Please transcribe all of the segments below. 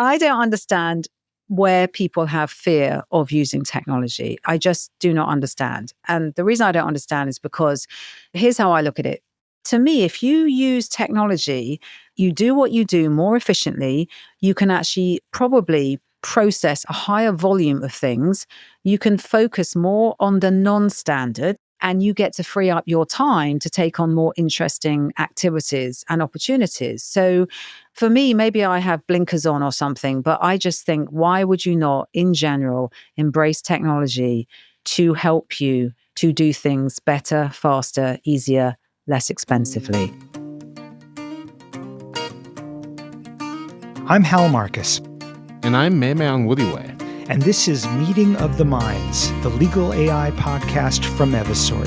I don't understand where people have fear of using technology. I just do not understand. And the reason I don't understand is because here's how I look at it. To me, if you use technology, you do what you do more efficiently, you can actually probably process a higher volume of things. You can focus more on the non-standard and you get to free up your time to take on more interesting activities and opportunities. So for me, maybe I have blinkers on or something, but I just think, why would you not, in general, embrace technology to help you to do things better, faster, easier, less expensively? I'm Hal Marcus. And I'm Memme and Hal. And this is Meeting of the Minds, the legal AI podcast from Evisort.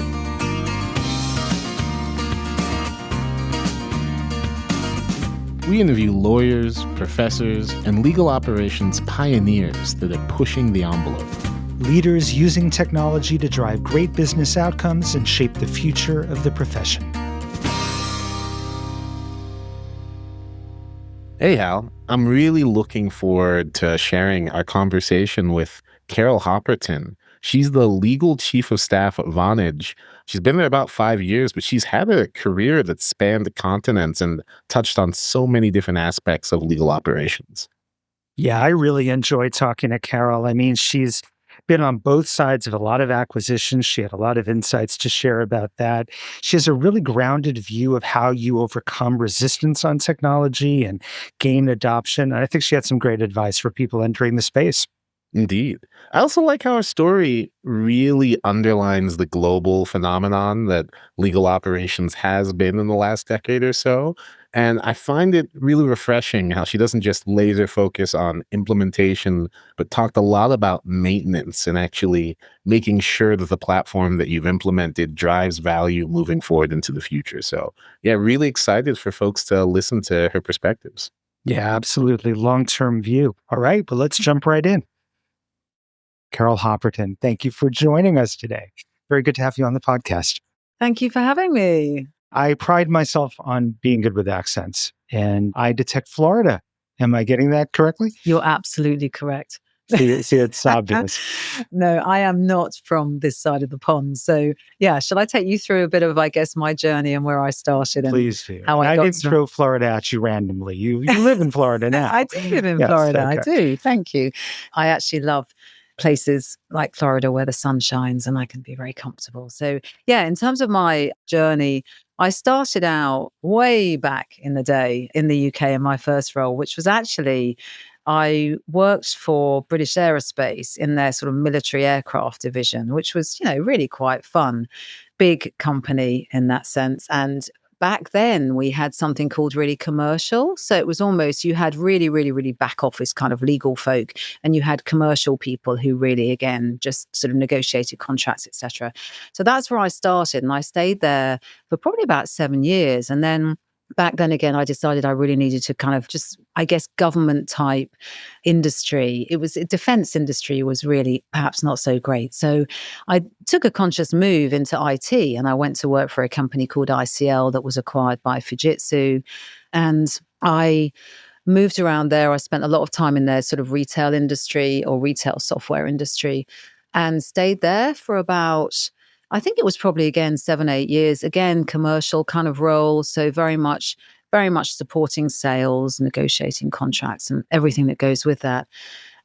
We interview lawyers, professors, and legal operations pioneers that are pushing the envelope. Leaders using technology to drive great business outcomes and shape the future of the profession. Hey, Hal. I'm really looking forward to sharing our conversation with Carol Hopperton. She's the legal chief of staff at Vonage. She's been there about 5 years, but she's had a career that spanned continents and touched on so many different aspects of legal operations. Yeah, I really enjoyed talking to Carol. I mean, she's been on both sides of a lot of acquisitions. She had a lot of insights to share about that. She has a really grounded view of how you overcome resistance on technology and gain adoption. And I think she had some great advice for people entering the space. Indeed. I also like how our story really underlines the global phenomenon that legal operations has been in the last decade or so. And I find it really refreshing how she doesn't just laser focus on implementation, but talked a lot about maintenance and actually making sure that the platform that you've implemented drives value moving forward into the future. So yeah, really excited for folks to listen to her perspectives. Yeah, absolutely. Long-term view. All right, well, let's jump right in. Carol Hopperton, thank you for joining us today. Very good to have you on the podcast. Thank you for having me. I pride myself on being good with accents, and I detect Florida. Am I getting that correctly? You're absolutely correct. See, it's obvious. No, I am not from this side of the pond. So yeah, shall I take you through a bit of, I guess, my journey and where I started? Please do. How I didn't throw Florida at you randomly. You live in Florida now. I do live in Yes, Florida. okay. I do. Thank you. I actually love places like Florida where the sun shines and I can be very comfortable. So yeah, in terms of my journey, I started out way back in the day in the UK in my first role, which was actually, I worked for British Aerospace in their sort of military aircraft division, which was, really quite fun. Big company in that sense. And back then we had something called really commercial. So it was almost, you had really, really, really back office kind of legal folk, and you had commercial people who really, again, just sort of negotiated contracts, etc. So that's where I started. And I stayed there for probably about 7 years. And then back then again, I decided I really needed to kind of just, I guess, government type industry. It was defense industry was really perhaps not so great. So I took a conscious move into IT and I went to work for a company called ICL that was acquired by Fujitsu. And I moved around there. I spent a lot of time in their sort of retail industry or retail software industry and stayed there for about, I think it was probably, again, 7, 8 years, again, commercial kind of role. So very much supporting sales, negotiating contracts and everything that goes with that.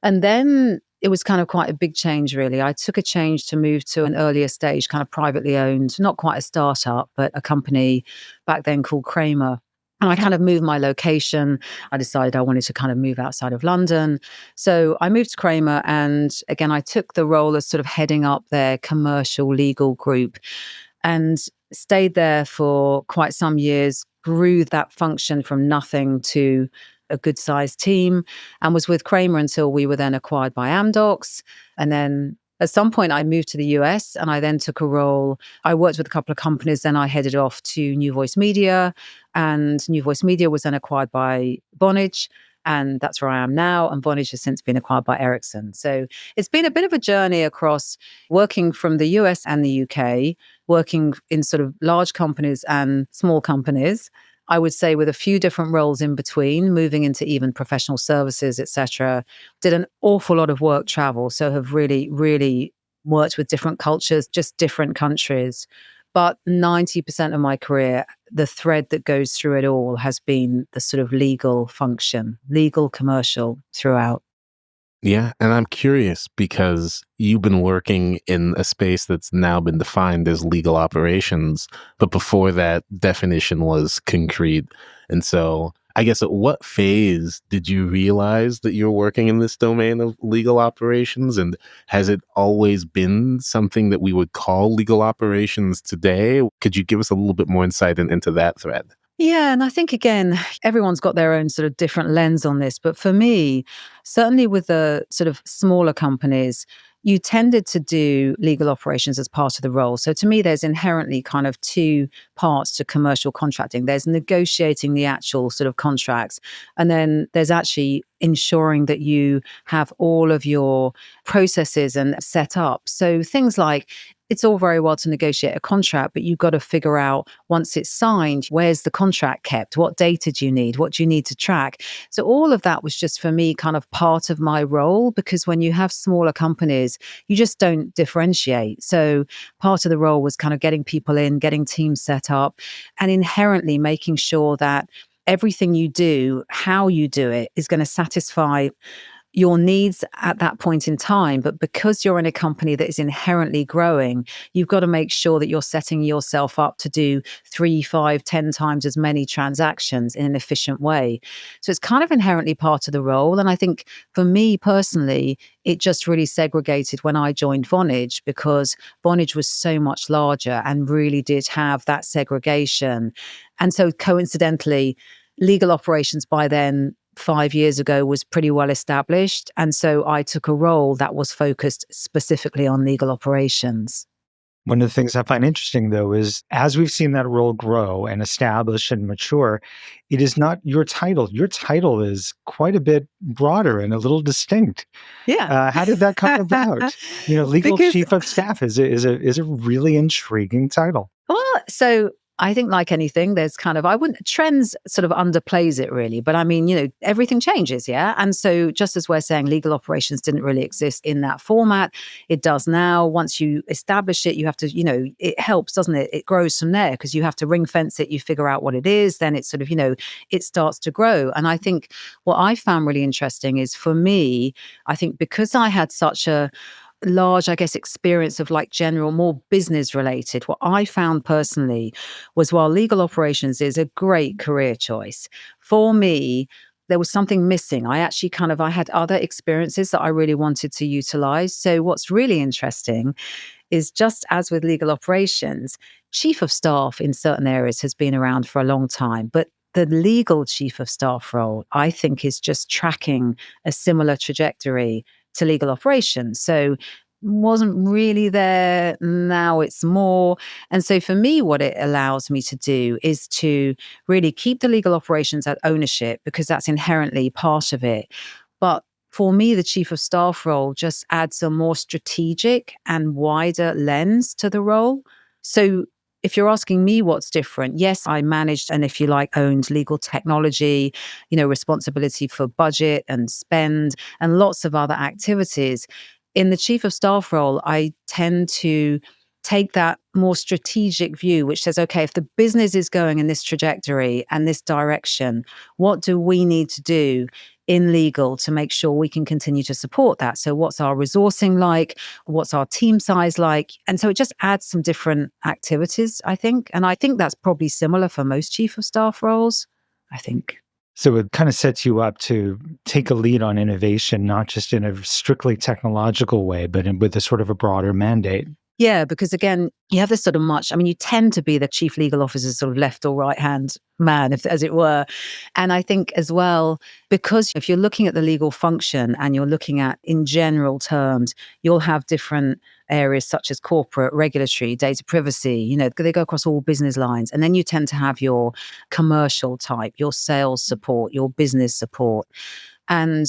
And then it was kind of quite a big change, really. I took a change to move to an earlier stage, kind of privately owned, not quite a startup, but a company back then called Kramer. And I kind of moved my location. I decided I wanted to kind of move outside of London. So I moved to Kramer. And again, I took the role as sort of heading up their commercial legal group and stayed there for quite some years, grew that function from nothing to a good sized team, and was with Kramer until we were then acquired by Amdocs. And then at some point I moved to the US and I then took a role. I worked with a couple of companies. Then I headed off to New Voice Media, and New Voice Media was then acquired by Vonage. And that's where I am now. And Vonage has since been acquired by Ericsson. So it's been a bit of a journey across working from the US and the UK, working in sort of large companies and small companies. I would say with a few different roles in between, moving into even professional services, etc. Did an awful lot of work travel. So have really, really worked with different cultures, just different countries. But 90% of my career, the thread that goes through it all has been the sort of legal function, legal commercial throughout. Yeah, and I'm curious because you've been working in a space that's now been defined as legal operations, but before that definition was concrete. And so, I guess at what phase did you realize that you're working in this domain of legal operations? And has it always been something that we would call legal operations today? Could you give us a little bit more insight into that thread? Yeah, and I think again, everyone's got their own sort of different lens on this. But for me, certainly with the sort of smaller companies, you tended to do legal operations as part of the role. So to me, there's inherently kind of two parts to commercial contracting. There's negotiating the actual sort of contracts, and then there's actually ensuring that you have all of your processes and set up. So things like it's all very well to negotiate a contract, but you've got to figure out once it's signed, where's the contract kept? What data do you need? What do you need to track? So all of that was just for me kind of part of my role, because when you have smaller companies, you just don't differentiate. So part of the role was kind of getting people in, getting teams set up, and inherently making sure that everything you do, how you do it, is going to satisfy your needs at that point in time. But because you're in a company that is inherently growing, you've got to make sure that you're setting yourself up to do 3, 5, 10 times as many transactions in an efficient way. So it's kind of inherently part of the role. And I think for me personally, it just really segregated when I joined Vonage, because Vonage was so much larger and really did have that segregation. And so coincidentally, legal operations by then 5 years ago was pretty well established. And so I took a role that was focused specifically on legal operations. One of the things I find interesting, though, is as we've seen that role grow and establish and mature, it is not your title. Your title is quite a bit broader and a little distinct. Yeah. How did that come about? Legal Because chief of staff is a really intriguing title. Well, so I think like anything, there's kind of, I wouldn't, trends sort of underplays it really. But I mean, everything changes, yeah? And so just as we're saying, legal operations didn't really exist in that format, it does now. Once you establish it, you have to, it helps, doesn't it? It grows from there because you have to ring fence it, you figure out what it is, then it's sort of, it starts to grow. And I think what I found really interesting is for me, I think because I had such a large, I guess, experience of like general, more business related. What I found personally was while legal operations is a great career choice, for me, there was something missing. I had other experiences that I really wanted to utilize. So what's really interesting is just as with legal operations, chief of staff in certain areas has been around for a long time, but the legal chief of staff role, I think, is just tracking a similar trajectory to legal operations. So wasn't really there. Now it's more. And so for me, what it allows me to do is to really keep the legal operations at ownership, because that's inherently part of it. But for me, the chief of staff role just adds a more strategic and wider lens to the role. So if you're asking me what's different, yes, I managed and, if you like, owned legal technology, responsibility for budget and spend and lots of other activities. In the chief of staff role, I tend to take that more strategic view, which says, okay, if the business is going in this trajectory and this direction, what do we need to do in legal to make sure we can continue to support that? So what's our resourcing like? What's our team size like? And so it just adds some different activities, I think. And I think that's probably similar for most chief of staff roles, I think. So it kind of sets you up to take a lead on innovation, not just in a strictly technological way, but with a sort of a broader mandate. Yeah, because again, you have this sort of you tend to be the chief legal officer's sort of left or right hand man, as it were. And I think as well, because if you're looking at the legal function and you're looking at, in general terms, you'll have different areas such as corporate, regulatory, data privacy, they go across all business lines. And then you tend to have your commercial type, your sales support, your business support. And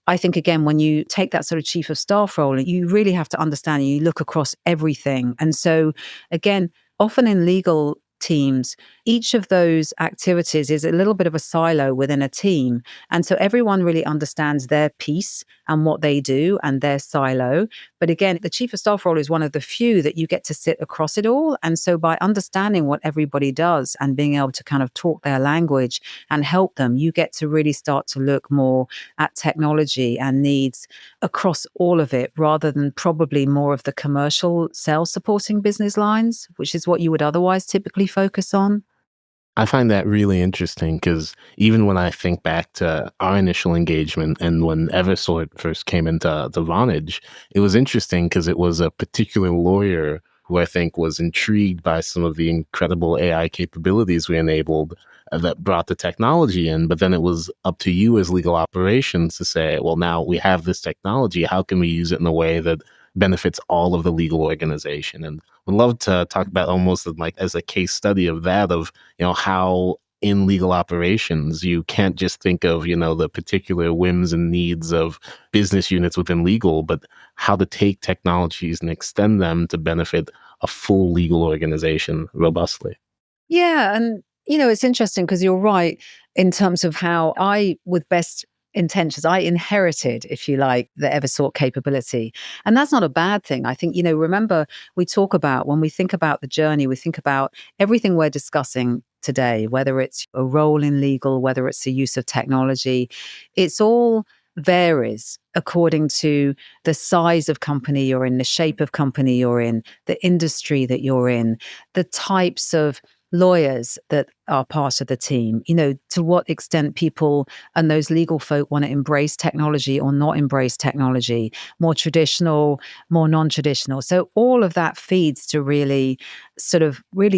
I think, again, when you take that sort of chief of staff role, you really have to understand, you look across everything. And so, again, often in legal, teams, each of those activities is a little bit of a silo within a team. And so everyone really understands their piece and what they do and their silo. But again, the chief of staff role is one of the few that you get to sit across it all. And so by understanding what everybody does and being able to kind of talk their language and help them, you get to really start to look more at technology and needs across all of it, rather than probably more of the commercial sales supporting business lines, which is what you would otherwise typically focus on. I find that really interesting because even when I think back to our initial engagement and when Eversort first came into the Vonage, it was interesting because it was a particular lawyer who I think was intrigued by some of the incredible AI capabilities we enabled that brought the technology in. But then it was up to you as legal operations to say, well, now we have this technology. How can we use it in a way that benefits all of the legal organization? And would love to talk about almost like as a case study of that, of how in legal operations you can't just think of the particular whims and needs of business units within legal, but how to take technologies and extend them to benefit a full legal organization robustly. Yeah. And, it's interesting because you're right in terms of how with best intentions, I inherited, if you like, the Eversort capability. And that's not a bad thing. I think, remember, when we think about the journey, we think about everything we're discussing today, whether it's a role in legal, whether it's the use of technology, it's all varies according to the size of company you're in, the shape of company you're in, the industry that you're in, the types of lawyers that are part of the team, to what extent people and those legal folk want to embrace technology or not embrace technology, more traditional, more non-traditional. So all of that feeds to really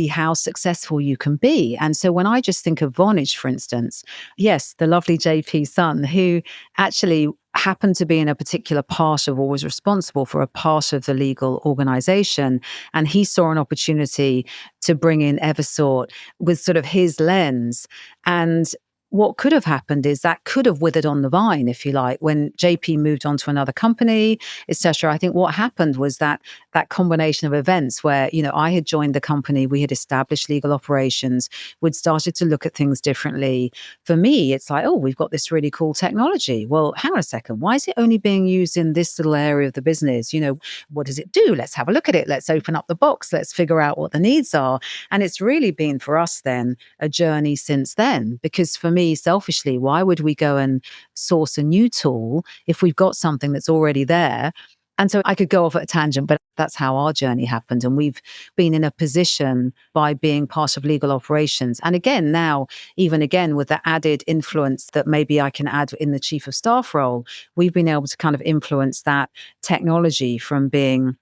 how successful you can be. And so when I just think of Vonage, for instance, yes, the lovely JP son, who actually happened to be in a particular part of, or was responsible for a part of the legal organization. And he saw an opportunity to bring in Eversort with sort of his lens. And what could have happened is that could have withered on the vine, if you like, when JP moved on to another company, etc. I think what happened was that combination of events where, I had joined the company, we had established legal operations, we'd started to look at things differently. For me, it's like, oh, we've got this really cool technology. Well, hang on a second. Why is it only being used in this little area of the business? What does it do? Let's have a look at it. Let's open up the box. Let's figure out what the needs are. And it's really been for us then a journey since then, because for me, selfishly, why would we go and source a new tool if we've got something that's already there? And so I could go off at a tangent, but that's how our journey happened. And we've been in a position by being part of legal operations. And again, now, even again, with the added influence that maybe I can add in the chief of staff role, we've been able to kind of influence that technology from being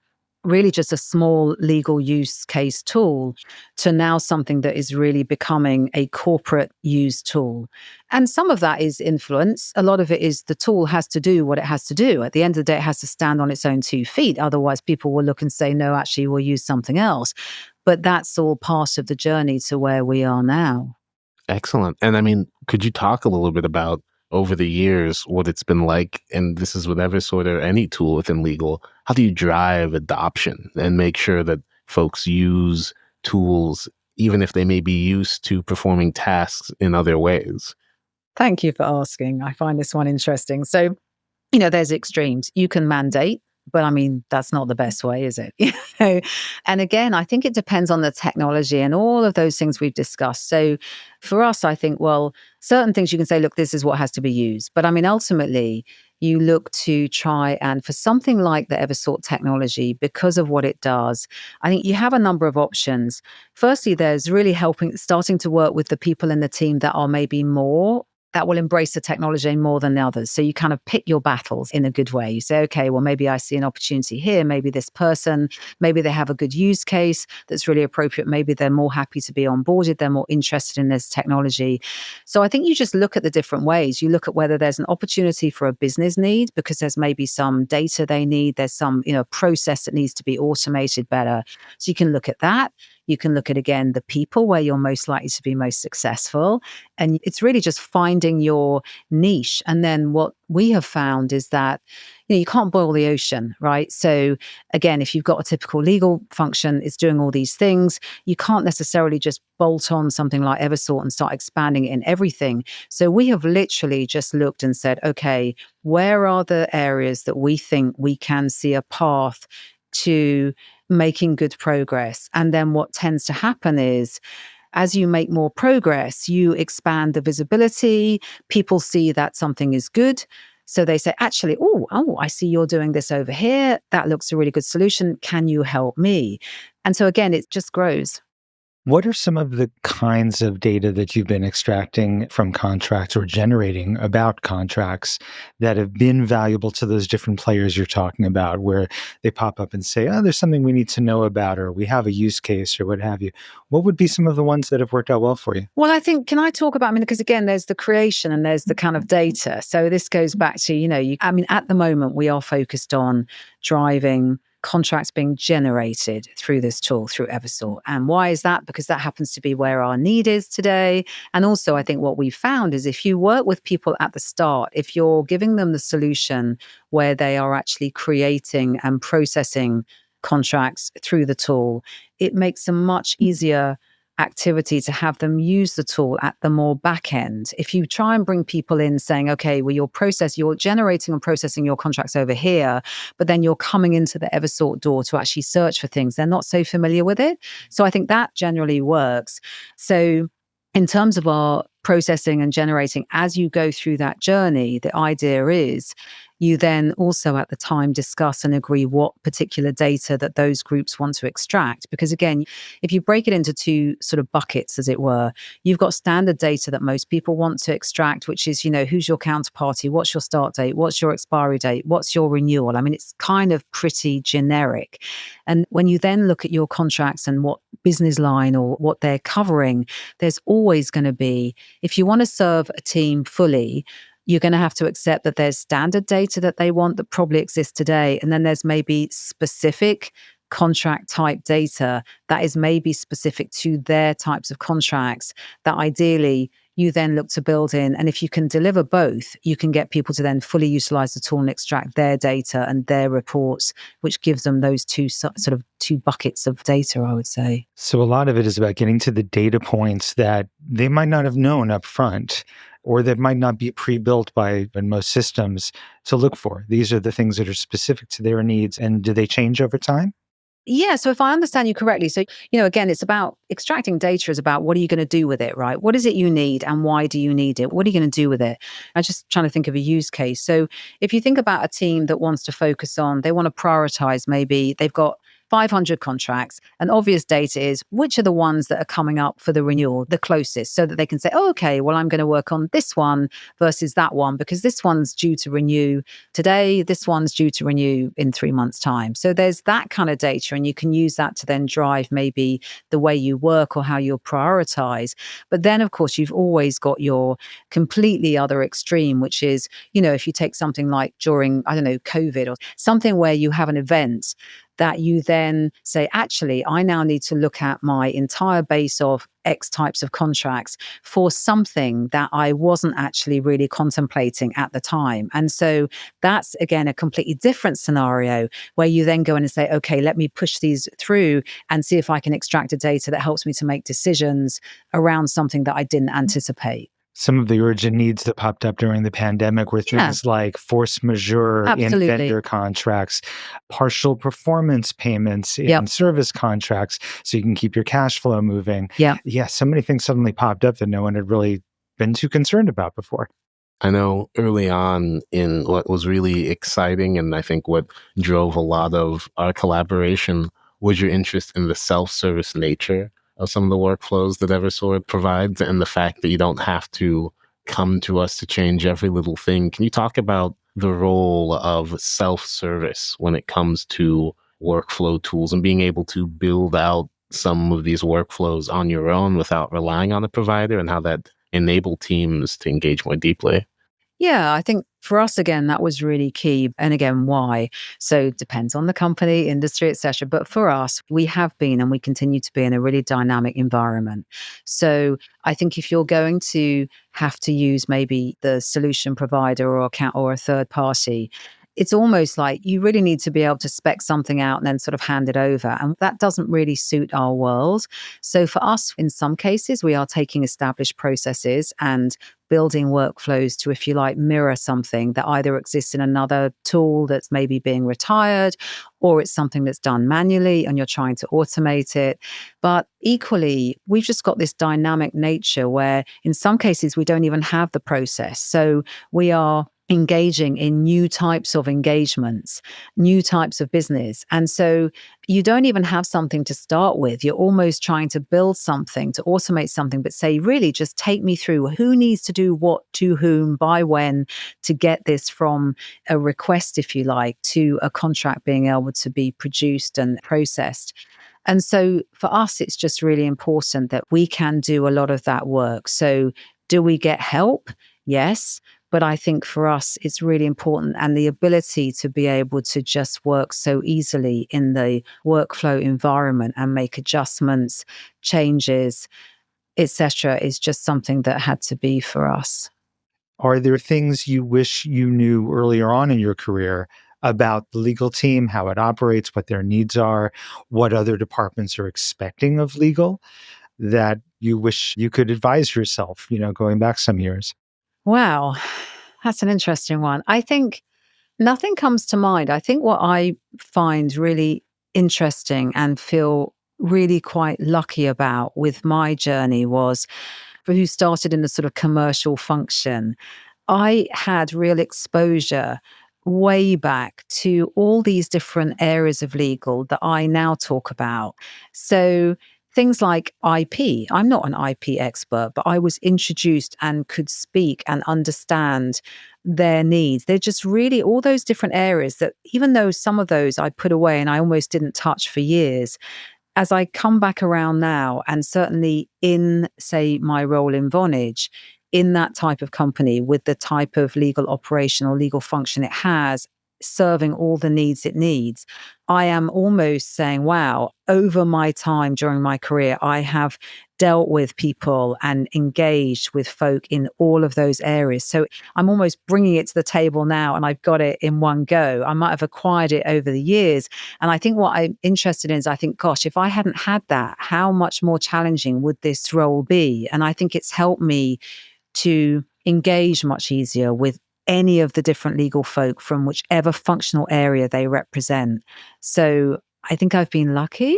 really just a small legal use case tool to now something that is really becoming a corporate use tool. And some of that is influence. A lot of it is the tool has to do what it has to do. At the end of the day, it has to stand on its own 2 feet. Otherwise, people will look and say, no, actually, we'll use something else. But that's all part of the journey to where we are now. Excellent. And I mean, could you talk a little bit about over the years what it's been like? And this is with every sort of any tool within legal. How do you drive adoption and make sure that folks use tools, even if they may be used to performing tasks in other ways? Thank you for asking. I find this one interesting. So, there's extremes. You can mandate, but I mean, that's not the best way, is it? And again, I think it depends on the technology and all of those things we've discussed. So for us, I think, well, certain things you can say, look, this is what has to be used. But I mean, ultimately, you look to try and for something like the Eversort technology, because of what it does, I think you have a number of options. Firstly, there's really starting to work with the people in the team that are maybe more that will embrace the technology more than the others. So you kind of pick your battles in a good way. You say, okay, well, maybe I see an opportunity here. Maybe this person, maybe they have a good use case that's really appropriate. Maybe they're more happy to be onboarded. They're more interested in this technology. So I think you just look at the different ways. You look at whether there's an opportunity for a business need, because there's maybe some data they need. There's some, process that needs to be automated better. So you can look at that. You can look at, again, the people where you're most likely to be most successful. And it's really just finding your niche. And then what we have found is that, you can't boil the ocean, right? So again, if you've got a typical legal function, it's doing all these things, you can't necessarily just bolt on something like Eversort and start expanding it in everything. So we have literally just looked and said, okay, where are the areas that we think we can see a path to making good progress? And then what tends to happen is, as you make more progress, you expand the visibility. People see that something is good. So they say, actually, oh, I see you're doing this over here. That looks a really good solution. Can you help me? And so again, it just grows. What are some of the kinds of data that you've been extracting from contracts or generating about contracts that have been valuable to those different players you're talking about, where they pop up and say, oh, there's something we need to know about, or we have a use case, or what have you? What would be some of the ones that have worked out well for you? Well, I think, can I talk about, because again, there's the creation and there's the kind of data. So this goes back to, at the moment, we are focused on driving contracts being generated through this tool, through Eversort. And why is that? Because that happens to be where our need is today. And also, I think what we found is, if you work with people at the start, if you're giving them the solution where they are actually creating and processing contracts through the tool, it makes a much easier activity to have them use the tool at the more back end. If you try and bring people in saying, okay, well, you're generating and processing your contracts over here, but then you're coming into the Eversort door to actually search for things, they're not so familiar with it. So I think that generally works. So in terms of our processing and generating, as you go through that journey, the idea is you then also at the time discuss and agree what particular data that those groups want to extract. Because again, if you break it into two sort of buckets, as it were, you've got standard data that most people want to extract, which is, who's your counterparty, what's your start date, what's your expiry date, what's your renewal. It's kind of pretty generic. And when you then look at your contracts and what business line or what they're covering, there's always going to be, if you want to serve a team fully, you're going to have to accept that there's standard data that they want that probably exists today. And then there's maybe specific contract type data that is maybe specific to their types of contracts that ideally you then look to build in. And if you can deliver both, you can get people to then fully utilize the tool and extract their data and their reports, which gives them those two buckets of data, I would say. So a lot of it is about getting to the data points that they might not have known up front, or that might not be pre-built in most systems to look for. These are the things that are specific to their needs. And do they change over time? Yeah. So if I understand you correctly, so, again, it's about extracting data is about what are you going to do with it, right? What is it you need and why do you need it? What are you going to do with it? I'm just trying to think of a use case. So if you think about a team that wants to focus on, they want to prioritize, maybe they've got 500 contracts, and obvious data is which are the ones that are coming up for the renewal the closest, so that they can say, oh, okay, well, I'm going to work on this one versus that one because this one's due to renew today, this one's due to renew in 3 months' time. So there's that kind of data, and you can use that to then drive maybe the way you work or how you prioritize. But then, of course, you've always got your completely other extreme, which is, if you take something like during, I don't know, COVID or something where you have an event that you then say, actually, I now need to look at my entire base of X types of contracts for something that I wasn't actually really contemplating at the time. And so that's, again, a completely different scenario where you then go in and say, okay, let me push these through and see if I can extract the data that helps me to make decisions around something that I didn't anticipate. Some of the urgent needs that popped up during the pandemic were things like force majeure in vendor contracts, partial performance payments in service contracts, so you can keep your cash flow moving. Yeah, so many things suddenly popped up that no one had really been too concerned about before. I know early on in what was really exciting, and I think what drove a lot of our collaboration, was your interest in the self-service nature of some of the workflows that Eversort provides, and the fact that you don't have to come to us to change every little thing. Can you talk about the role of self-service when it comes to workflow tools and being able to build out some of these workflows on your own without relying on a provider, and how that enable teams to engage more deeply? Yeah, I think For us, again, that was really key. And again, why? So it depends on the company, industry, etc. But for us, we have been and we continue to be in a really dynamic environment. So I think if you're going to have to use maybe the solution provider or account or a third party, it's almost like you really need to be able to spec something out and then sort of hand it over. And that doesn't really suit our world. So for us, in some cases, we are taking established processes and building workflows to, if you like, mirror something that either exists in another tool that's maybe being retired, or it's something that's done manually and you're trying to automate it. But equally, we've just got this dynamic nature where in some cases we don't even have the process. So we are engaging in new types of engagements, new types of business. And so you don't even have something to start with. You're almost trying to build something, to automate something, but say, really, just take me through who needs to do what to whom, by when, to get this from a request, if you like, to a contract being able to be produced and processed. And so for us, it's just really important that we can do a lot of that work. So do we get help? Yes. But I think for us, it's really important, and the ability to be able to just work so easily in the workflow environment and make adjustments, changes, etc., is just something that had to be for us. Are there things you wish you knew earlier on in your career about the legal team, how it operates, what their needs are, what other departments are expecting of legal, that you wish you could advise yourself, going back some years? Wow, that's an interesting one. I think nothing comes to mind. I think what I find really interesting and feel really quite lucky about with my journey was, for who started in the sort of commercial function, I had real exposure way back to all these different areas of legal that I now talk about. So things like IP. I'm not an IP expert, but I was introduced and could speak and understand their needs. They're just really all those different areas that, even though some of those I put away and I almost didn't touch for years, as I come back around now, and certainly in, say, my role in Vonage, in that type of company with the type of legal operation or legal function it has, serving all the needs it needs, I am almost saying, wow, over my time during my career, I have dealt with people and engaged with folk in all of those areas. So I'm almost bringing it to the table now, and I've got it in one go. I might have acquired it over the years. And I think what I'm interested in is, I think, gosh, if I hadn't had that, how much more challenging would this role be? And I think it's helped me to engage much easier with any of the different legal folk from whichever functional area they represent. So I think I've been lucky.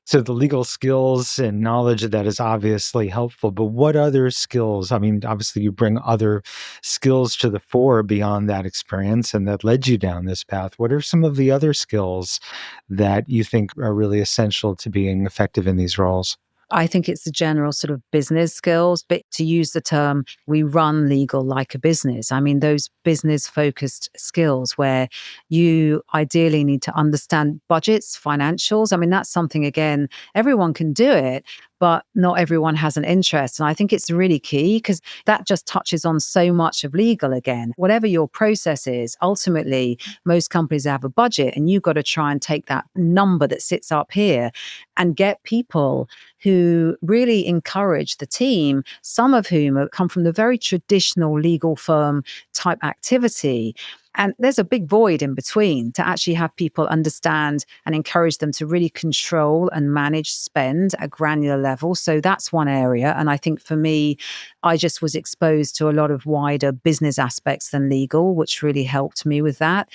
So the legal skills and knowledge of that is obviously helpful, but what other skills? I mean, obviously you bring other skills to the fore beyond that experience and that led you down this path. What are some of the other skills that you think are really essential to being effective in these roles? I think it's the general sort of business skills, but to use the term, we run legal like a business. I mean, those business focused skills where you ideally need to understand budgets, financials. I mean, that's something, again, everyone can do it, but not everyone has an interest. And I think it's really key because that just touches on so much of legal again. Whatever your process is, ultimately, most companies have a budget, and you've got to try and take that number that sits up here and get people who really encourage the team, some of whom come from the very traditional legal firm type activity. And there's a big void in between to actually have people understand and encourage them to really control and manage spend at a granular level. So that's one area. And I think for me, I just was exposed to a lot of wider business aspects than legal, which really helped me with that.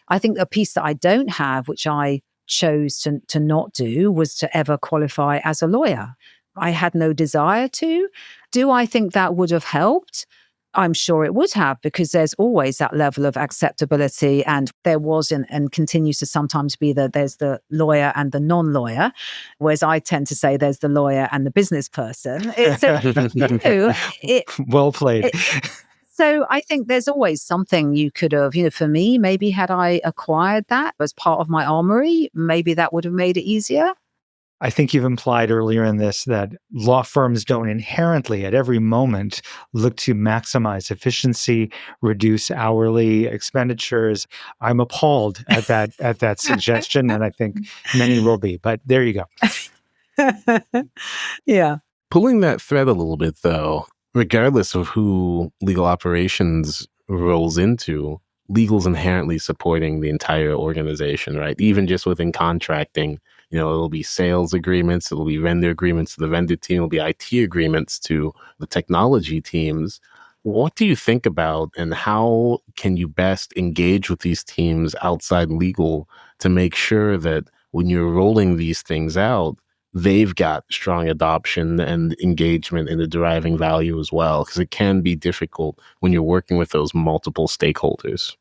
I think a piece that I don't have, which I chose to not do, was to ever qualify as a lawyer. I had no desire to. Do I think that would have helped? I'm sure it would have, because there's always that level of acceptability, and there was and continues to sometimes be that there's the lawyer and the non-lawyer, whereas I tend to say there's the lawyer and the business person. Well played. So I think there's always something you could have, for me, maybe had I acquired that as part of my armory, maybe that would have made it easier. I think you've implied earlier in this that law firms don't inherently, at every moment, look to maximize efficiency, reduce hourly expenditures. I'm appalled at that suggestion, and I think many will be. But there you go. Yeah. Pulling that thread a little bit, though, regardless of who legal operations rolls into, legal's inherently supporting the entire organization, right? Even just within contracting, it'll be sales agreements, it'll be vendor agreements to the vendor team, it'll be IT agreements to the technology teams. What do you think about, and how can you best engage with these teams outside legal to make sure that when you're rolling these things out, they've got strong adoption and engagement in the deriving value as well? Because it can be difficult when you're working with those multiple stakeholders.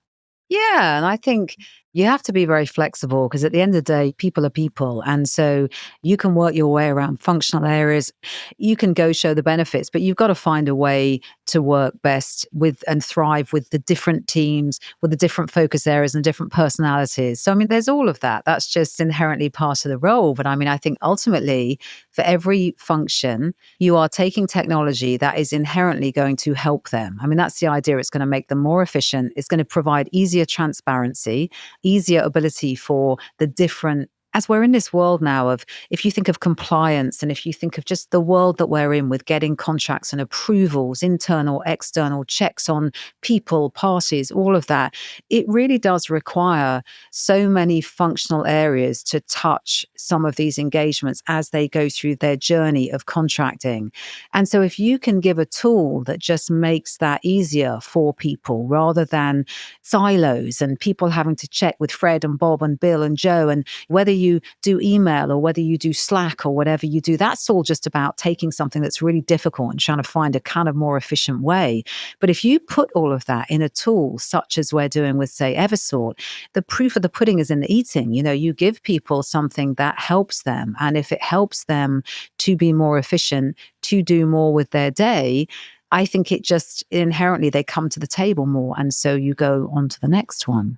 Yeah. And I think you have to be very flexible because at the end of the day, people are people. And so you can work your way around functional areas. You can go show the benefits, but you've got to find a way to work best with and thrive with the different teams, with the different focus areas and different personalities. So, I mean, there's all of that. That's just inherently part of the role. But I mean, I think ultimately for every function, you are taking technology that is inherently going to help them. I mean, that's the idea. It's going to make them more efficient. It's going to provide easier transparency, easier ability for the different, as we're in this world now of, if you think of compliance and if you think of just the world that we're in with getting contracts and approvals, internal, external checks on people, parties, all of that, it really does require so many functional areas to touch some of these engagements as they go through their journey of contracting. And so if you can give a tool that just makes that easier for people rather than silos and people having to check with Fred and Bob and Bill and Joe, and whether you do email or whether you do Slack or whatever you do, that's all just about taking something that's really difficult and trying to find a kind of more efficient way. But if you put all of that in a tool, such as we're doing with, say, Eversort, the proof of the pudding is in the eating. You give people something that helps them. And if it helps them to be more efficient, to do more with their day, I think it just inherently they come to the table more. And so you go on to the next one.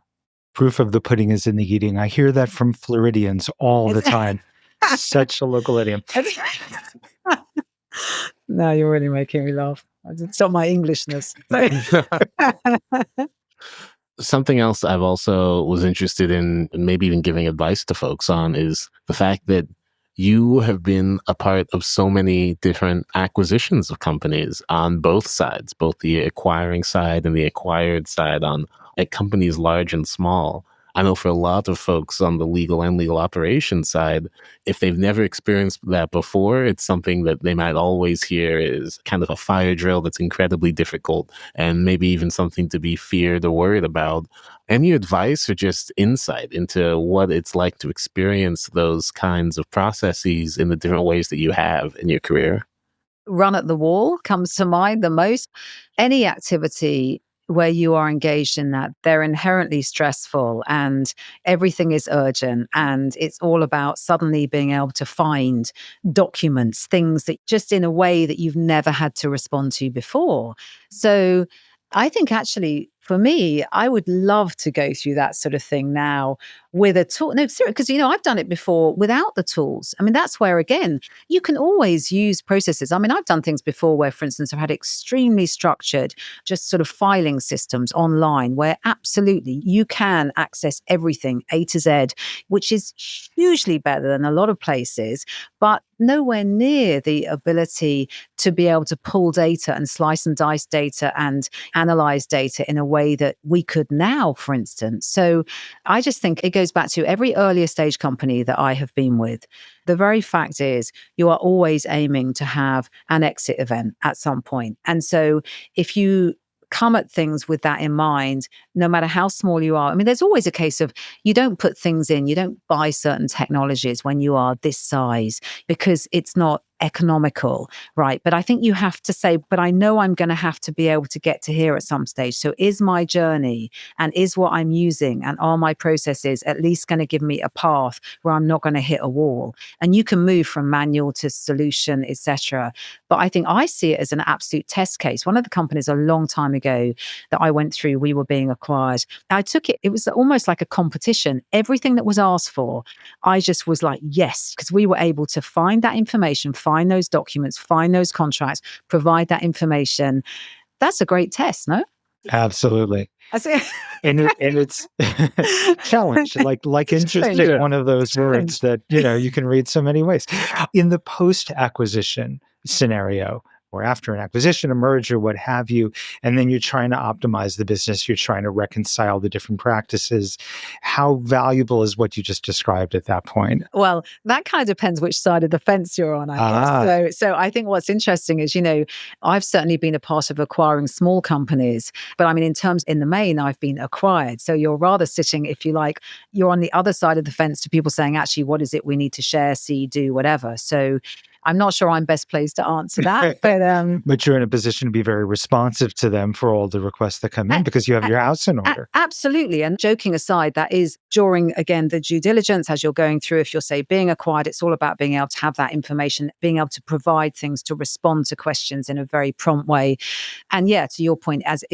Proof of the pudding is in the eating. I hear that from Floridians all the time. Such a local idiom. No, you're really making me laugh. It's not my Englishness. Something else I've also was interested in, and maybe even giving advice to folks on, is the fact that you have been a part of so many different acquisitions of companies on both sides, both the acquiring side and the acquired side, at companies large and small. I know for a lot of folks on the legal and legal operations side, if they've never experienced that before, it's something that they might always hear is kind of a fire drill that's incredibly difficult and maybe even something to be feared or worried about. Any advice or just insight into what it's like to experience those kinds of processes in the different ways that you have in your career? Run at the wall comes to mind the most. Any activity where you are engaged in that, they're inherently stressful and everything is urgent. And it's all about suddenly being able to find documents, things that just in a way that you've never had to respond to before. So I think actually for me, I would love to go through that sort of thing now with a tool. No, seriously, because, I've done it before without the tools. I mean, that's where, again, you can always use processes. I mean, I've done things before where, for instance, I've had extremely structured, just sort of filing systems online where absolutely you can access everything A to Z, which is hugely better than a lot of places, but nowhere near the ability to be able to pull data and slice and dice data and analyze data in a way that we could now, for instance. So I just think it goes back to every earlier stage company that I have been with. The very fact is you are always aiming to have an exit event at some point. And so if you come at things with that in mind, no matter how small you are. I mean, there's always a case of you don't put things in, you don't buy certain technologies when you are this size because it's not economical, right? But I think you have to say, but I know I'm going to have to be able to get to here at some stage. So is my journey and is what I'm using and are my processes at least going to give me a path where I'm not going to hit a wall? And you can move from manual to solution, etc. But I think I see it as an absolute test case. One of the companies a long time ago that I went through, we were being acquired. I took it, it was almost like a competition. Everything that was asked for, I just was like, yes, because we were able to find that information, find those documents, find those contracts, provide that information. That's a great test, no? Absolutely. I see. And it's challenge, like interesting, one of those words that, you can read so many ways. In the post-acquisition scenario, or after an acquisition, a merger, what have you, and then you're trying to optimize the business, you're trying to reconcile the different practices. How valuable is what you just described at that point? Well, that kind of depends which side of the fence you're on, I guess. So I think what's interesting is, I've certainly been a part of acquiring small companies, but I mean, in the main, I've been acquired. So you're rather sitting, if you like, you're on the other side of the fence to people saying, actually, what is it we need to share, see, do, whatever. So I'm not sure I'm best placed to answer that, but you're in a position to be very responsive to them for all the requests that come in because you have your house in order. Absolutely. And joking aside, that is during, again, the due diligence as you're going through, if you're, say, being acquired, it's all about being able to have that information, being able to provide things, to respond to questions in a very prompt way. And yeah, to your point, as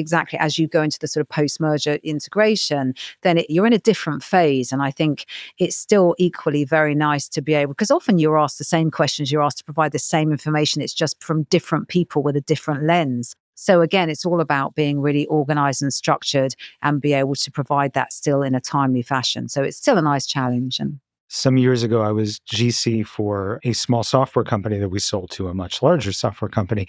you go into the sort of post-merger integration, then you're in a different phase. And I think it's still equally very nice to be able, because often you're asked the same questions, you're asked to provide the same information. It's just from different people with a different lens. So again, it's all about being really organized and structured and be able to provide that still in a timely fashion. So it's still a nice challenge. And some years ago, I was GC for a small software company that we sold to a much larger software company.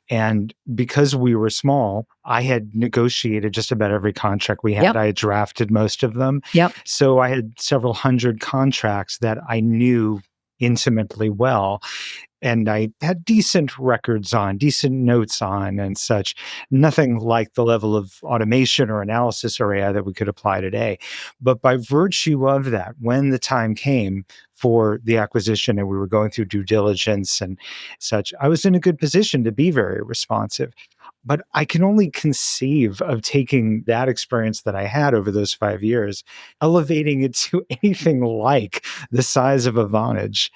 And because we were small, I had negotiated just about every contract we had. Yep. I had drafted most of them. Yep. So I had several hundred contracts that I knew intimately well. And I had decent records on, decent notes on and such. Nothing like the level of automation or analysis or AI that we could apply today. But by virtue of that, when the time came for the acquisition and we were going through due diligence and such, I was in a good position to be very responsive. But I can only conceive of taking that experience that I had over those 5 years, elevating it to anything like the size of a Vonage,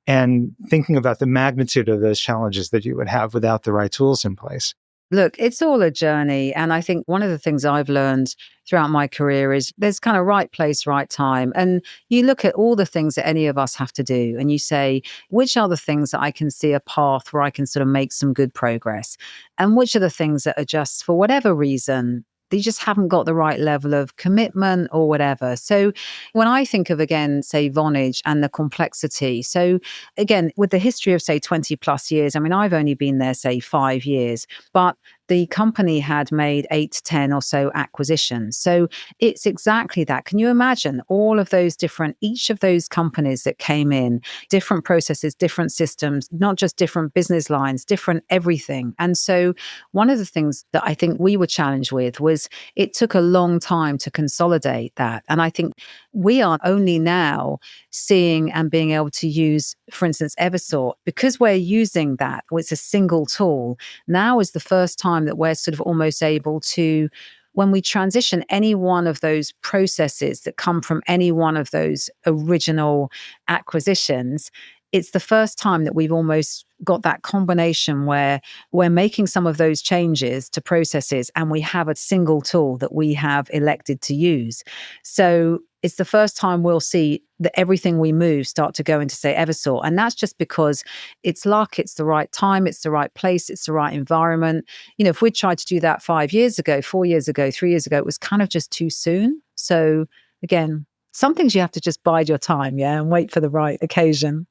and thinking about the magnitude of those challenges that you would have without the right tools in place. Look, it's all a journey. And I think one of the things I've learned throughout my career is there's kind of right place, right time. And you look at all the things that any of us have to do and you say, which are the things that I can see a path where I can sort of make some good progress? And which are the things that are just, for whatever reason, they just haven't got the right level of commitment or whatever. So when I think of, again, say, Vonage and the complexity, so again, with the history of, say, 20 plus years, I mean, I've only been there, say, 5 years, but the company had made 8 to 10 or so acquisitions. So it's exactly that. Can you imagine all of those different, each of those companies that came in, different processes, different systems, not just different business lines, different everything. And so one of the things that I think we were challenged with was it took a long time to consolidate that. And I think we are only now seeing and being able to use, for instance, Eversort, because we're using that, it's a single tool. Now is the first time that we're sort of almost able to, when we transition any one of those processes that come from any one of those original acquisitions, it's the first time that we've almost got that combination where we're making some of those changes to processes and we have a single tool that we have elected to use. So it's the first time we'll see that everything we move start to go into, say, Eversort. And that's just because it's luck, it's the right time, it's the right place, it's the right environment. If we tried to do that 5 years ago, 4 years ago, 3 years ago, it was kind of just too soon. So again, some things you have to just bide your time, and wait for the right occasion.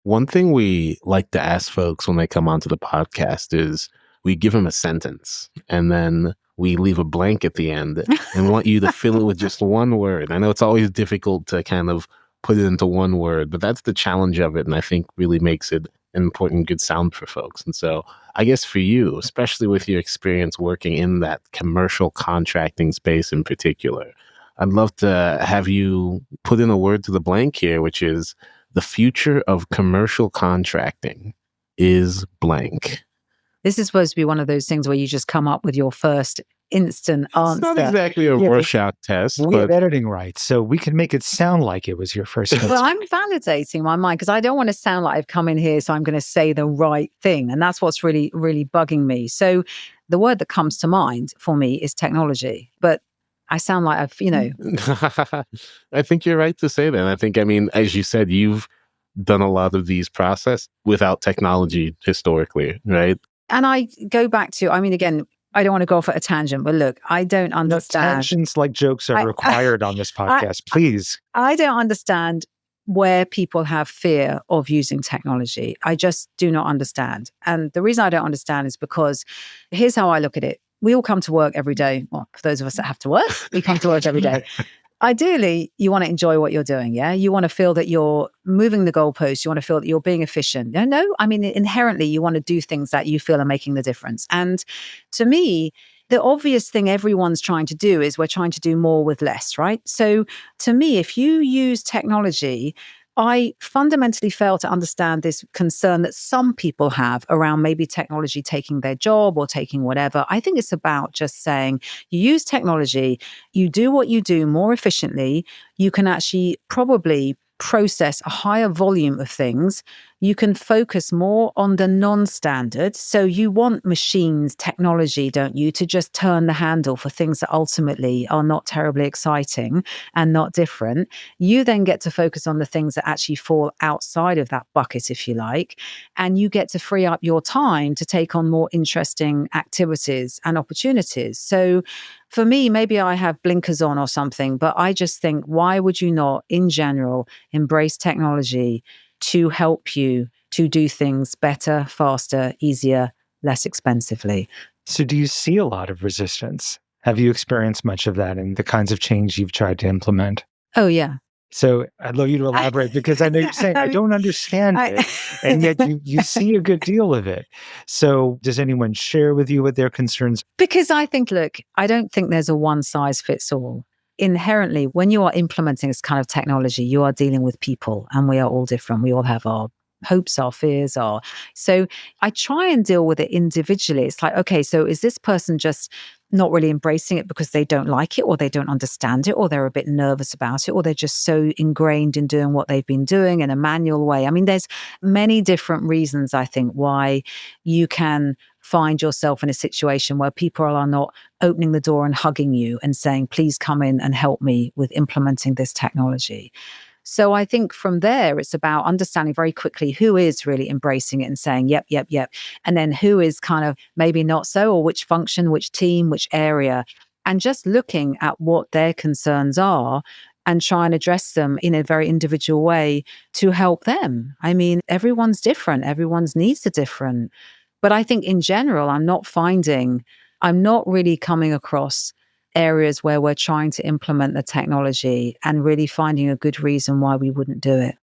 One thing we like to ask folks when they come onto the podcast is we give them a sentence and then we leave a blank at the end and want you to fill it with just one word. I know it's always difficult to kind of put it into one word, but that's the challenge of it. And I think really makes it an important, good sound for folks. And so I guess for you, especially with your experience working in that commercial contracting space in particular, I'd love to have you put in a word to the blank here, which is the future of commercial contracting. is blank. This is supposed to be one of those things where you just come up with your first instant It's not answer. exactly a Yeah, but Rorschach test, we have but editing rights, so we can make it sound like it was your first answer. Well, I'm validating my mind because I don't want to sound like I've come in here, so I'm going to say the right thing. And that's what's really, really bugging me. So the word that comes to mind for me is technology. But I sound like I think you're right to say that. I think, I mean, as you said, you've done a lot of these processes without technology historically, right? and I go back to, I mean, again, I don't want to go off at a tangent, but look, I don't No, understand. tangents like jokes are I- required on this podcast. Please. I don't understand where people have fear of using technology. I just do not understand. And the reason I don't understand is because here's how I look at it. We all come to work every day. Well, for those of us that have to work, we come to work every day. Ideally, you want to enjoy what you're doing. Yeah. You want to feel that you're moving the goalposts. You want to feel that you're being efficient. No, I mean, inherently, you want to do things that you feel are making the difference. And to me, the obvious thing everyone's trying to do is we're trying to do more with less, right? So to me, if you use technology, I fundamentally fail to understand this concern that some people have around maybe technology taking their job or taking whatever. I think it's about just saying you use technology, you do what you do more efficiently, you can actually probably process a higher volume of things. You can focus more on the non-standard. So you want machines, technology, don't you, to just turn the handle for things that ultimately are not terribly exciting and not different. You then get to focus on the things that actually fall outside of that bucket, if you like, and you get to free up your time to take on more interesting activities and opportunities. So for me, maybe I have blinkers on or something, but I just think, why would you not, in general, embrace technology to help you to do things better, faster, easier, less expensively? So, do you see a lot of resistance? Have you experienced much of that in the kinds of change you've tried to implement? Oh, yeah. So, I'd love you to elaborate because I know you're saying, I don't understand it. And yet you see a good deal of it. So, does anyone share with you what their concerns? Because I think, look, I don't think there's a one size fits all. Inherently, when you are implementing this kind of technology, you are dealing with people and we are all different. We all have our hopes, our fears, our. So I try and deal with it individually. It's like, okay, so is this person just not really embracing it because they don't like it or they don't understand it or they're a bit nervous about it or they're just so ingrained in doing what they've been doing in a manual way? I mean, there's many different reasons, I think, why you can find yourself in a situation where people are not opening the door and hugging you and saying, please come in and help me with implementing this technology. So I think from there, it's about understanding very quickly who is really embracing it and saying, yep, yep, yep. And then who is kind of maybe not so, or which function, which team, which area, and just looking at what their concerns are and try and address them in a very individual way to help them. I mean, everyone's different. Everyone's needs are different. But I think in general, I'm not really coming across areas where we're trying to implement the technology and really finding a good reason why we wouldn't do it.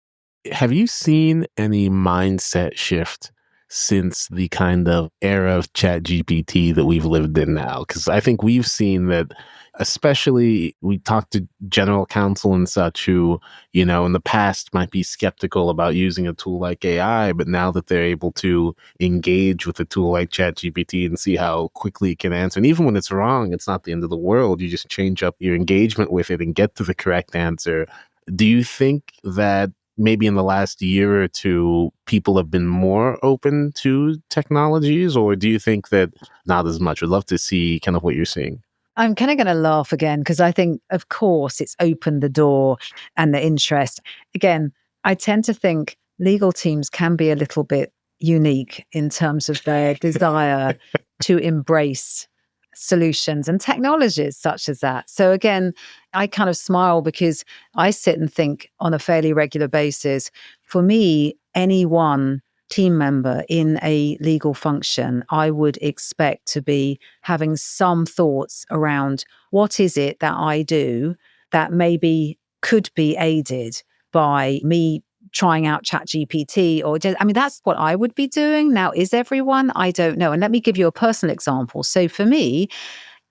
Have you seen any mindset shift since the kind of era of chat GPT that we've lived in now? Because I think we've seen that, especially we talked to general counsel and such who, you know, in the past might be skeptical about using a tool like AI, but now that they're able to engage with a tool like chat GPT and see how quickly it can answer, and even when it's wrong, it's not the end of the world. You just change up your engagement with it and get to the correct answer. Do you think that maybe in the last year or two, people have been more open to technologies, or do you think that not as much? I'd love to see kind of what you're seeing. I'm kind of going to laugh again because I think, of course, it's opened the door and the interest. Again, I tend to think legal teams can be a little bit unique in terms of their desire to embrace solutions and technologies such as that. So again, I kind of smile because I sit and think on a fairly regular basis. For me, any one team member in a legal function, I would expect to be having some thoughts around what is it that I do that maybe could be aided by me trying out ChatGPT or just, I mean, that's what I would be doing. Now, is everyone? I don't know. And let me give you a personal example. So for me,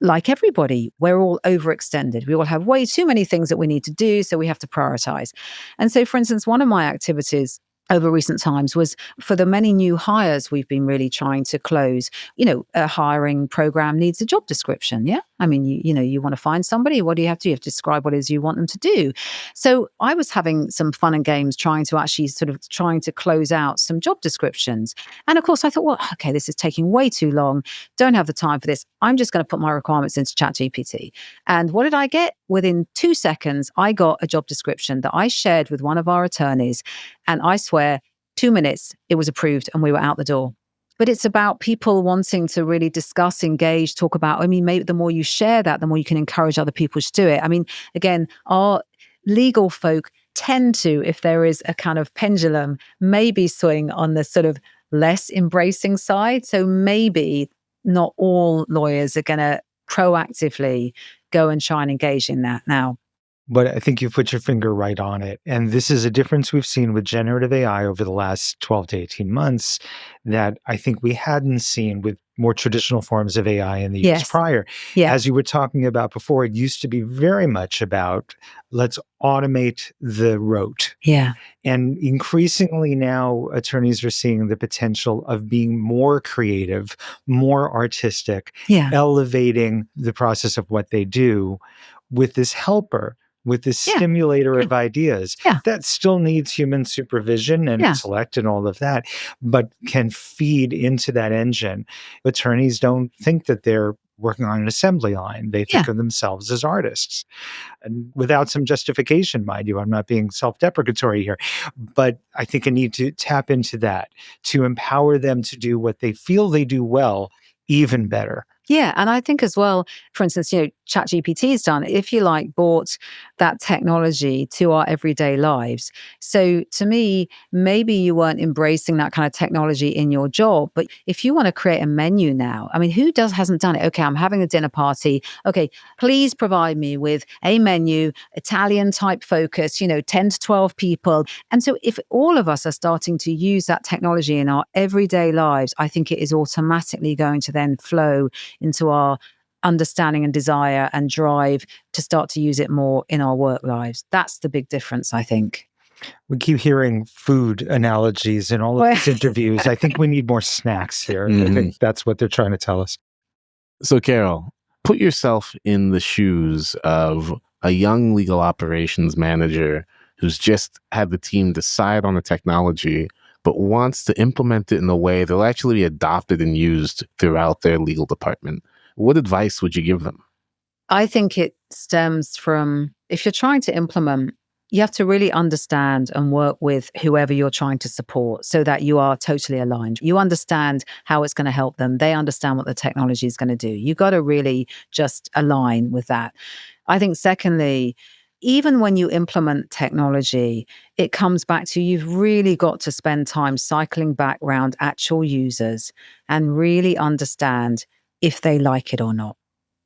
like everybody, we're all overextended. We all have way too many things that we need to do. So we have to prioritize. And so, for instance, one of my activities over recent times was for the many new hires we've been really trying to close. A hiring program needs a job description. Yeah. I mean, you want to find somebody. What do you have to do? You have to describe what it is you want them to do. So I was having some fun and games trying to close out some job descriptions. And of course I thought, well, okay, this is taking way too long. Don't have the time for this. I'm just going to put my requirements into ChatGPT. And what did I get? Within 2 seconds, I got a job description that I shared with one of our attorneys. And I swear, 2 minutes, it was approved and we were out the door. But it's about people wanting to really discuss, engage, talk about, I mean, maybe the more you share that, the more you can encourage other people to do it. I mean, again, our legal folk tend to, if there is a kind of pendulum, maybe swing on the sort of less embracing side. So maybe not all lawyers are going to proactively go and try and engage in that now. But I think you've put your finger right on it. And this is a difference we've seen with generative AI over the last 12 to 18 months that I think we hadn't seen with more traditional forms of AI in the years prior. Yeah. As you were talking about before, it used to be very much about let's automate the rote. Yeah. And increasingly now, attorneys are seeing the potential of being more creative, more artistic, elevating the process of what they do with this helper, with this stimulator of ideas that still needs human supervision and intellect and all of that, but can feed into that engine. Attorneys don't think that they're working on an assembly line. They think of themselves as artists. And without some justification, mind you, I'm not being self-deprecatory here, but I think I need to tap into that to empower them to do what they feel they do well, even better. Yeah. And I think as well, for instance, ChatGPT has done, if you like, brought that technology to our everyday lives. So to me, maybe you weren't embracing that kind of technology in your job, but if you want to create a menu now, I mean, hasn't done it? Okay, I'm having a dinner party. Okay, please provide me with a menu, Italian type focus, 10 to 12 people. And so if all of us are starting to use that technology in our everyday lives, I think it is automatically going to then flow into our understanding and desire and drive to start to use it more in our work lives. That's the big difference, I think. We keep hearing food analogies in all of these interviews. I think we need more snacks here. I think that's what they're trying to tell us. So, Carol, put yourself in the shoes of a young legal operations manager who's just had the team decide on the technology, but wants to implement it in a way that'll actually be adopted and used throughout their legal department. What advice would you give them? I think it stems from, if you're trying to implement, you have to really understand and work with whoever you're trying to support so that you are totally aligned. You understand how it's going to help them. They understand what the technology is going to do. You've got to really just align with that. I think secondly, even when you implement technology, it comes back to you've really got to spend time cycling back around actual users and really understand if they like it or not.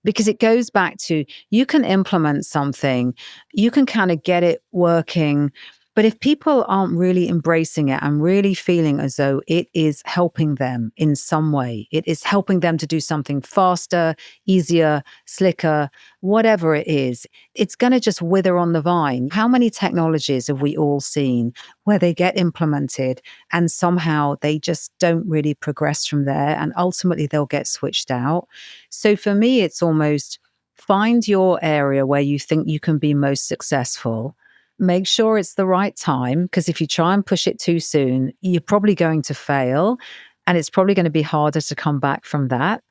Because it goes back to, you can implement something, you can kind of get it working, but if people aren't really embracing it and really feeling as though it is helping them in some way, it is helping them to do something faster, easier, slicker, whatever it is, it's going to just wither on the vine. How many technologies have we all seen where they get implemented and somehow they just don't really progress from there and ultimately they'll get switched out? So for me, it's almost find your area where you think you can be most successful. Make sure it's the right time, because if you try and push it too soon, you're probably going to fail and it's probably going to be harder to come back from that.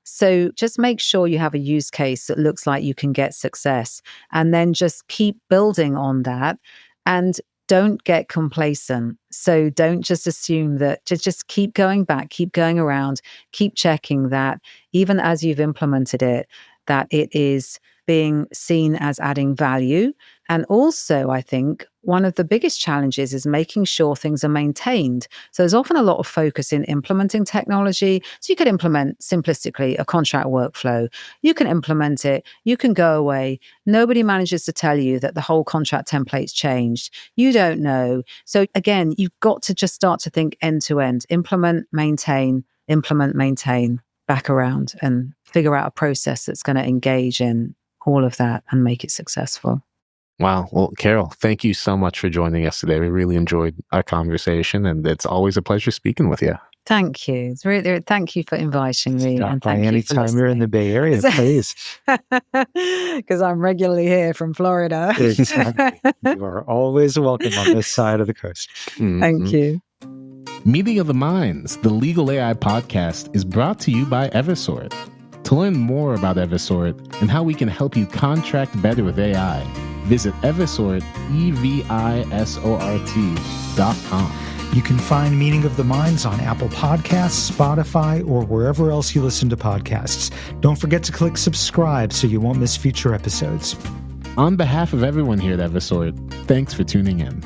So just make sure you have a use case that looks like you can get success and then just keep building on that and don't get complacent. So don't just assume that, just keep going back, keep going around, keep checking that even as you've implemented it, that it is being seen as adding value. And also, I think one of the biggest challenges is making sure things are maintained. So there's often a lot of focus in implementing technology. So you could implement simplistically a contract workflow. You can implement it. You can go away. Nobody manages to tell you that the whole contract template's changed. You don't know. So again, you've got to just start to think end to end. Implement, maintain, back around and figure out a process that's going to engage in all of that and make it successful. Wow. Well, Carol, thank you so much for joining us today. We really enjoyed our conversation, and it's always a pleasure speaking with you. Thank you. It's really, thank you for inviting me. Stop And by thank you for anytime you're in the Bay Area, please. Because I'm regularly here from Florida. Exactly. You are always welcome on this side of the coast. Thank you. Meeting of the Minds, the Legal AI podcast, is brought to you by Eversort. To learn more about Eversort and how we can help you contract better with AI, visit Eversort, EVISORT.com. You can find Meeting of the Minds on Apple Podcasts, Spotify, or wherever else you listen to podcasts. Don't forget to click subscribe so you won't miss future episodes. On behalf of everyone here at Eversort, thanks for tuning in.